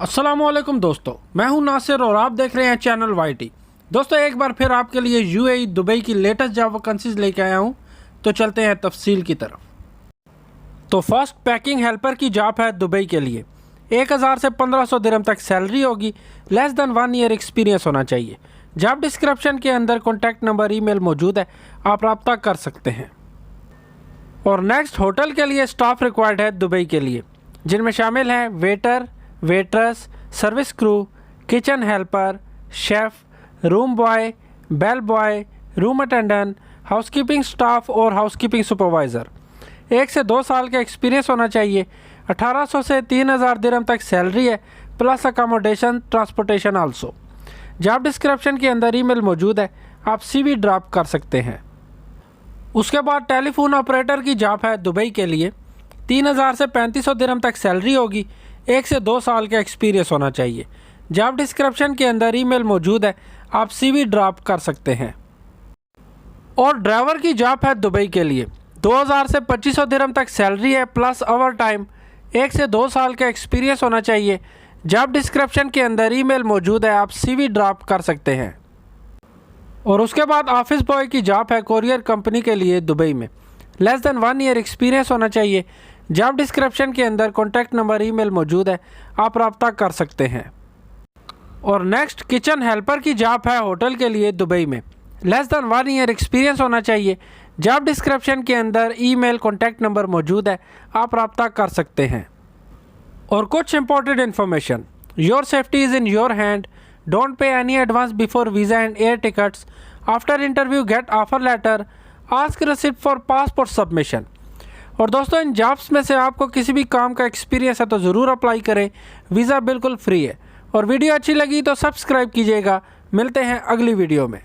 अस्सलामुअलैकुम दोस्तों, मैं हूं नासिर और आप देख रहे हैं चैनल वाईटी। दोस्तों, एक बार फिर आपके लिए यूएई दुबई की लेटेस्ट जॉब वैकेंसीज लेके आया हूं, तो चलते हैं तफसील की तरफ। तो फास्ट पैकिंग हेल्पर की जॉब है दुबई के लिए। 1000 से 1500 दिरहम तक सैलरी होगी। लेस देन 1 ईयर एक्सपीरियंस होना चाहिए। जॉब डिस्क्रिप्शन के अंदर कॉन्टैक्ट नंबर ईमेल मौजूद है, आप रब्ता कर सकते हैं। और नेक्स्ट, होटल के लिए स्टाफ रिक्वायर्ड है दुबई के लिए, जिनमें शामिल हैं waiter, waitress, service crew, kitchen helper, chef, room boy, bell boy, room attendant, housekeeping staff और हाउसकीपिंग सुपरवाइज़र। 1 से 2 साल का एक्सपीरियंस होना चाहिए। 1800 से 3000 दिरहम तक सैलरी है, plus accommodation, transportation also. Job description के अंदर ईमेल मौजूद है, आप सीवी ड्रॉप कर सकते हैं। उसके बाद टेलीफोन ऑपरेटर की जॉब है दुबई के लिए। 3000 से 3500 दिरहम तक सैलरी होगी। 1 से 2 साल का एक्सपीरियंस होना चाहिए। जॉब डिस्क्रिप्शन के अंदर ईमेल मौजूद है, आप सीवी ड्रॉप कर सकते हैं। और ड्राइवर की जॉब है दुबई के लिए। 2000 से 2500 दिरहम तक सैलरी है, प्लस ओवर टाइम। 1 से 2 साल का एक्सपीरियंस होना चाहिए। जॉब डिस्क्रिप्शन के अंदर ईमेल मौजूद है, आप सीवी ड्रॉप कर सकते हैं। और उसके बाद ऑफिस बॉय की जॉब है कोरियर कंपनी के लिए दुबई में। लेस देन 1 ईयर एक्सपीरियंस होना चाहिए। जॉब डिस्क्रिप्शन के अंदर कॉन्टैक्ट नंबर ईमेल मौजूद है, आप रब्ता कर सकते हैं। और नेक्स्ट, किचन हेल्पर की जॉब है होटल के लिए दुबई में। लेस देन 1 ईयर एक्सपीरियंस होना चाहिए। जॉब डिस्क्रिप्शन के अंदर ईमेल कॉन्टैक्ट नंबर मौजूद है, आप रब्ता कर सकते हैं। और कुछ important information, your safety is in your hand. Don't pay any advance before visa and air tickets. After interview get offer letter. Ask receipt for passport submission. और दोस्तों, इन जॉब्स में से आपको किसी भी काम का एक्सपीरियंस है तो ज़रूर अप्लाई करें। वीज़ा बिल्कुल फ्री है। और वीडियो अच्छी लगी तो सब्सक्राइब कीजिएगा। मिलते हैं अगली वीडियो में।